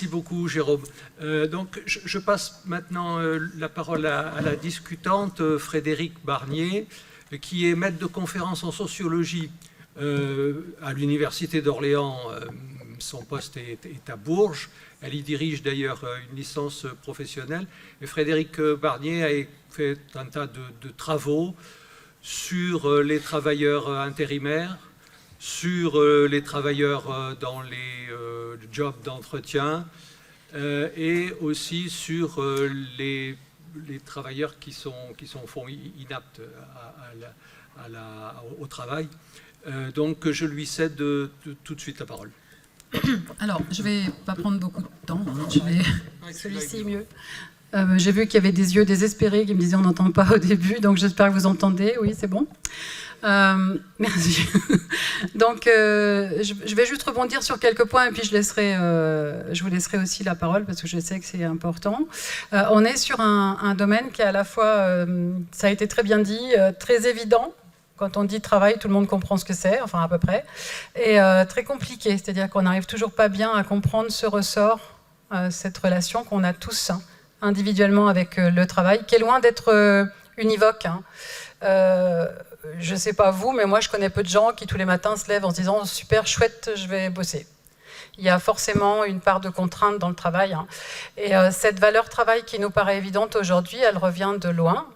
Merci beaucoup, Jérôme. Donc, je passe maintenant la parole à la discutante Frédéric Barnier, qui est maître de conférence en sociologie à l'Université d'Orléans. Son poste est à Bourges. Elle y dirige d'ailleurs une licence professionnelle. Et Frédéric Barnier a fait un tas de travaux sur les travailleurs intérimaires, sur les travailleurs dans les jobs d'entretien et aussi sur les travailleurs qui sont inaptes au travail. Donc je lui cède tout de suite la parole. Alors, je ne vais pas prendre beaucoup de temps. Celui-ci mieux. J'ai vu qu'il y avait des yeux désespérés qui me disaient on n'entend pas au début, donc j'espère que vous entendez. Oui, c'est bon. Merci. Donc, je vais juste rebondir sur quelques points et puis je vous laisserai aussi la parole parce que je sais que c'est important. On est sur un domaine qui est à la fois, ça a été très bien dit, très évident. Quand on dit travail, tout le monde comprend ce que c'est, enfin à peu près, et très compliqué, c'est-à-dire qu'on n'arrive toujours pas bien à comprendre ce ressort, cette relation qu'on a tous individuellement avec le travail, qui est loin d'être univoque. Je ne sais pas vous, mais moi je connais peu de gens qui tous les matins se lèvent en se disant « super chouette, je vais bosser ». Il y a forcément une part de contrainte dans le travail. Et cette valeur travail qui nous paraît évidente aujourd'hui, elle revient de loin.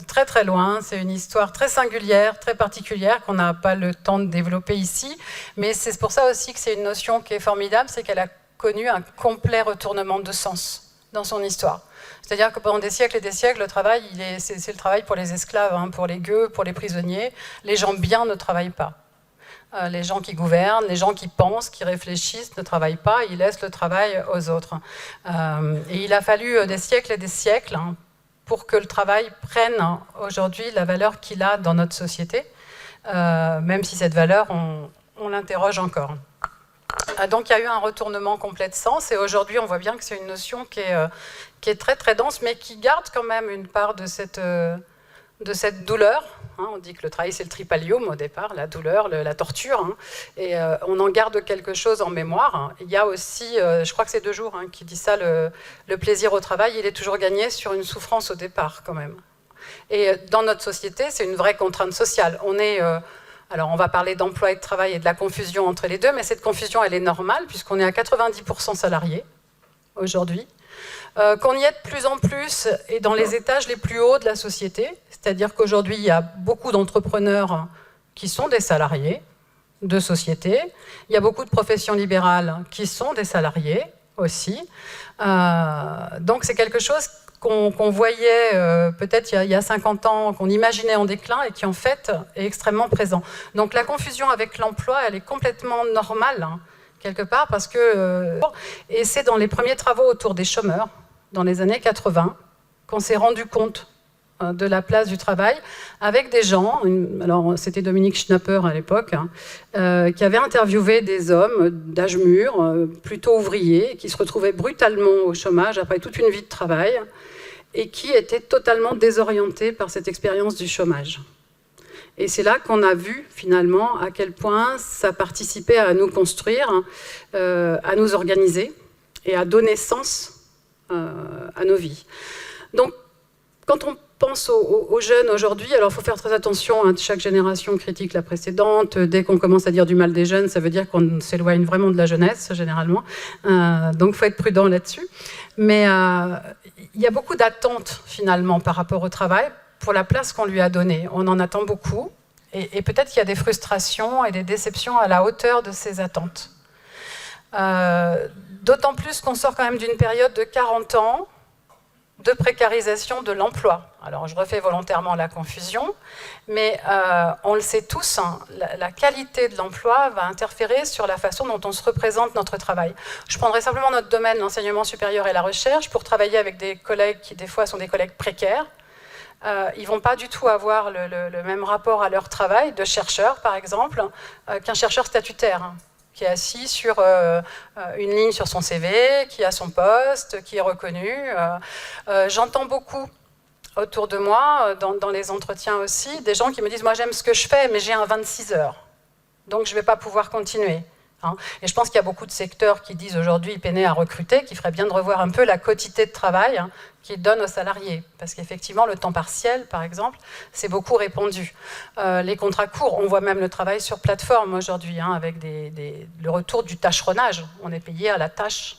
Très très loin, c'est une histoire très singulière, très particulière qu'on n'a pas le temps de développer ici, mais c'est pour ça aussi que c'est une notion qui est formidable, c'est qu'elle a connu un complet retournement de sens dans son histoire. C'est-à-dire que pendant des siècles et des siècles, le travail, c'est le travail pour les esclaves, pour les gueux, pour les prisonniers. Les gens bien ne travaillent pas. Les gens qui gouvernent, les gens qui pensent, qui réfléchissent ne travaillent pas, ils laissent le travail aux autres. Et il a fallu des siècles et des siècles pour que le travail prenne aujourd'hui la valeur qu'il a dans notre société, même si cette valeur, on l'interroge encore. Donc il y a eu un retournement complet de sens, et aujourd'hui on voit bien que c'est une notion qui est très très dense, mais qui garde quand même une part de cette douleur. On dit que le travail c'est le tripalium au départ, la douleur, la torture, et on en garde quelque chose en mémoire. Il y a aussi, je crois que c'est Dejour qui dit ça, le plaisir au travail, il est toujours gagné sur une souffrance au départ quand même. Et dans notre société, c'est une vraie contrainte sociale. Alors on va parler d'emploi et de travail et de la confusion entre les deux, mais cette confusion elle est normale puisqu'on est à 90% salariés aujourd'hui. Qu'on y est de plus en plus et dans les étages les plus hauts de la société, c'est-à-dire qu'aujourd'hui il y a beaucoup d'entrepreneurs qui sont des salariés de société, il y a beaucoup de professions libérales qui sont des salariés aussi, donc c'est quelque chose qu'on voyait peut-être il y a 50 ans, qu'on imaginait en déclin et qui en fait est extrêmement présent. Donc la confusion avec l'emploi elle est complètement normale quelque part parce que, et c'est dans les premiers travaux autour des chômeurs, dans les années 80, qu'on s'est rendu compte de la place du travail, avec des gens, alors c'était Dominique Schnapper à l'époque, qui avait interviewé des hommes d'âge mûr, plutôt ouvriers, qui se retrouvaient brutalement au chômage après toute une vie de travail, et qui étaient totalement désorientés par cette expérience du chômage. Et c'est là qu'on a vu finalement à quel point ça participait à nous construire, à nous organiser et à donner sens à nos vies. Donc, quand on pense aux jeunes aujourd'hui, alors il faut faire très attention, chaque génération critique la précédente, dès qu'on commence à dire du mal des jeunes, ça veut dire qu'on s'éloigne vraiment de la jeunesse, généralement, donc il faut être prudent là-dessus. Mais il y a beaucoup d'attentes, finalement, par rapport au travail, pour la place qu'on lui a donnée. On en attend beaucoup, et peut-être qu'il y a des frustrations et des déceptions à la hauteur de ces attentes. D'autant plus qu'on sort quand même d'une période de 40 ans de précarisation de l'emploi. Alors je refais volontairement la confusion, mais on le sait tous, la qualité de l'emploi va interférer sur la façon dont on se représente notre travail. Je prendrai simplement notre domaine, l'enseignement supérieur et la recherche, pour travailler avec des collègues qui des fois sont des collègues précaires. Ils ne vont pas du tout avoir le même rapport à leur travail, de chercheur par exemple, qu'un chercheur statutaire, qui est assis sur une ligne sur son CV, qui a son poste, qui est reconnu. J'entends beaucoup autour de moi, dans les entretiens aussi, des gens qui me disent « moi j'aime ce que je fais, mais j'ai un 26 heures, donc je ne vais pas pouvoir continuer ». Hein. Et je pense qu'il y a beaucoup de secteurs qui disent aujourd'hui, ils peinaient à recruter, qu'il ferait bien de revoir un peu la quotité de travail qu'ils donnent aux salariés. Parce qu'effectivement, le temps partiel, par exemple, c'est beaucoup répandu. Les contrats courts, on voit même le travail sur plateforme aujourd'hui, avec le retour du tâcheronnage. On est payé à la tâche,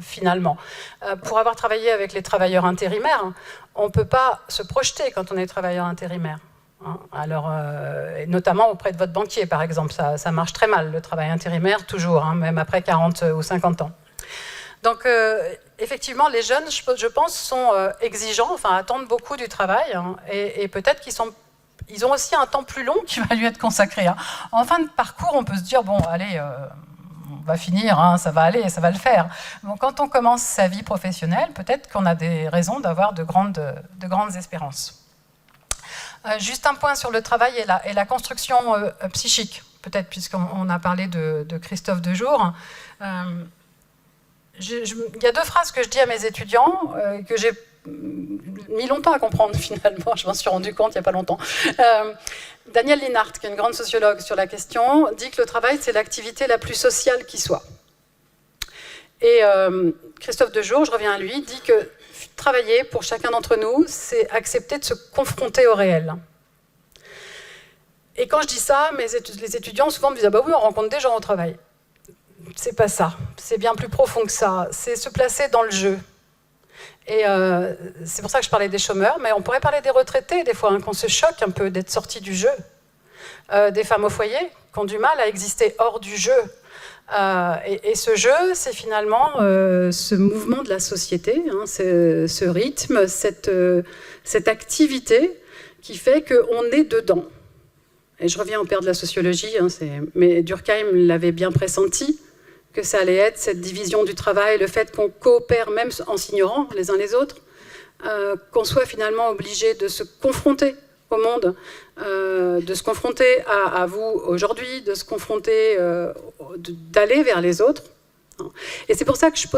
finalement. Pour avoir travaillé avec les travailleurs intérimaires, on ne peut pas se projeter quand on est travailleur intérimaire. Alors, notamment auprès de votre banquier, par exemple, ça marche très mal, le travail intérimaire, toujours, même après 40 ou 50 ans. Donc, effectivement, les jeunes, je pense, sont exigeants, enfin, attendent beaucoup du travail, et peut-être ils ont aussi un temps plus long qui va lui être consacré. En fin de parcours, on peut se dire, bon, allez, on va finir, ça va aller, ça va le faire. Bon, quand on commence sa vie professionnelle, peut-être qu'on a des raisons d'avoir de grandes espérances. Juste un point sur le travail et la construction psychique, peut-être, puisqu'on a parlé de Christophe Dejour. Il y a deux phrases que je dis à mes étudiants, que j'ai mis longtemps à comprendre finalement, je m'en suis rendu compte il n'y a pas longtemps. Danielle Linhart, qui est une grande sociologue sur la question, dit que le travail, c'est l'activité la plus sociale qui soit. Et Christophe Dejour, je reviens à lui, dit que travailler pour chacun d'entre nous, c'est accepter de se confronter au réel. Et quand je dis ça, les étudiants souvent me disent « Ah bah oui, on rencontre des gens au travail ». C'est pas ça, c'est bien plus profond que ça, c'est se placer dans le jeu. Et c'est pour ça que je parlais des chômeurs, mais on pourrait parler des retraités, des fois, qu'on se choque un peu d'être sortis du jeu. Des femmes au foyer qui ont du mal à exister hors du jeu. Et ce jeu, c'est finalement ce mouvement de la société, ce rythme, cette activité qui fait qu'on est dedans. Et je reviens au père de la sociologie, mais Durkheim l'avait bien pressenti, que ça allait être cette division du travail, le fait qu'on coopère même en s'ignorant les uns les autres, qu'on soit finalement obligé de se confronter au monde, de se confronter à vous aujourd'hui, de se confronter, d'aller vers les autres. Et c'est pour ça que je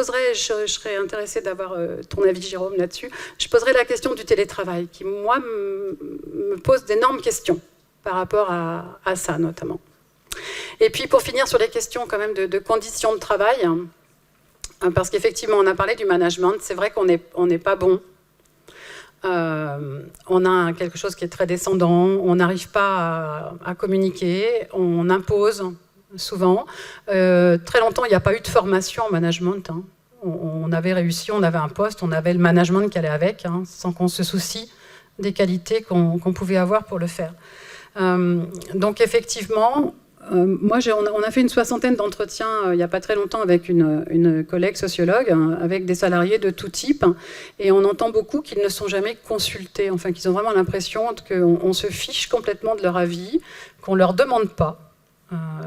serais intéressée d'avoir ton avis, Jérôme, là-dessus. Je poserai la question du télétravail, qui, moi, me pose d'énormes questions par rapport à ça, notamment. Et puis, pour finir sur les questions quand même de conditions de travail, parce qu'effectivement, on a parlé du management, c'est vrai qu'on n'est pas bon. On a quelque chose qui est très descendant, on n'arrive pas à communiquer, on impose souvent. Très longtemps, il n'y a pas eu de formation en management. On avait réussi, on avait un poste, on avait le management qui allait avec, sans qu'on se soucie des qualités qu'on pouvait avoir pour le faire. Donc effectivement, on a fait une 60aine d'entretiens il n'y a pas très longtemps avec une collègue sociologue, avec des salariés de tout type, et on entend beaucoup qu'ils ne sont jamais consultés, enfin qu'ils ont vraiment l'impression qu'on se fiche complètement de leur avis, qu'on ne leur demande pas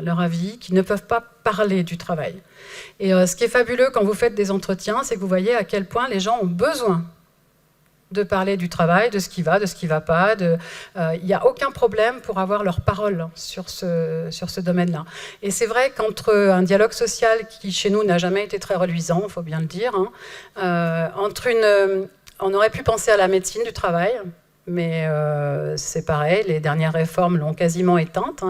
leur avis, qu'ils ne peuvent pas parler du travail. Et ce qui est fabuleux quand vous faites des entretiens, c'est que vous voyez à quel point les gens ont besoin de parler du travail, de ce qui va, de ce qui ne va pas. Il n'y a aucun problème pour avoir leur parole sur ce domaine-là. Et c'est vrai qu'entre un dialogue social qui, chez nous, n'a jamais été très reluisant, il faut bien le dire, on aurait pu penser à la médecine du travail, mais c'est pareil, les dernières réformes l'ont quasiment éteinte.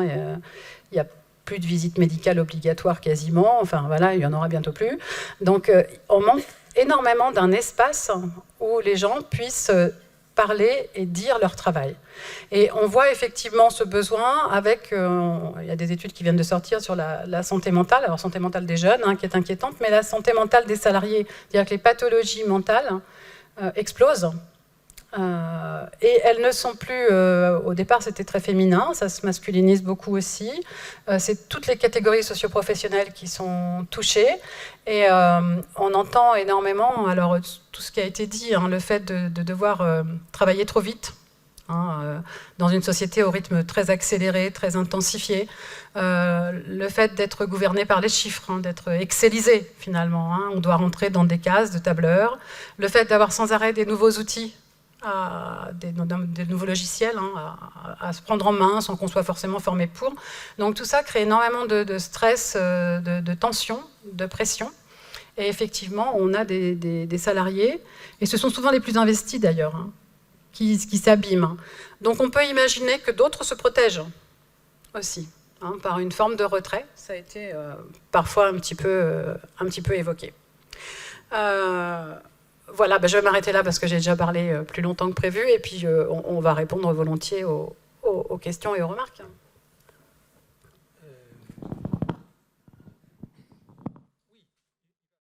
Il n'y a plus de visite médicale obligatoire quasiment, enfin voilà, il n'y en aura bientôt plus. Donc on manque énormément d'un espace où les gens puissent parler et dire leur travail. Et on voit effectivement ce besoin avec, il y a des études qui viennent de sortir sur la santé mentale, alors santé mentale des jeunes, qui est inquiétante, mais la santé mentale des salariés, c'est-à-dire que les pathologies mentales explosent. Et elles ne sont plus, au départ c'était très féminin, ça se masculinise beaucoup aussi, c'est toutes les catégories socioprofessionnelles qui sont touchées, et on entend énormément, alors tout ce qui a été dit, le fait de devoir travailler trop vite, dans une société au rythme très accéléré, très intensifié, le fait d'être gouverné par les chiffres, d'être excellisé finalement, on doit rentrer dans des cases de tableurs, le fait d'avoir sans arrêt des nouveaux outils, des nouveaux logiciels à se prendre en main sans qu'on soit forcément formé pour. Donc tout ça crée énormément de stress, de tension, de pression. Et effectivement, on a des salariés, et ce sont souvent les plus investis d'ailleurs, qui s'abîment. Donc on peut imaginer que d'autres se protègent aussi. hein, par une forme de retrait. Ça a été parfois un petit peu évoqué. Voilà, je vais m'arrêter là parce que j'ai déjà parlé plus longtemps que prévu, et puis on va répondre volontiers aux questions et aux remarques.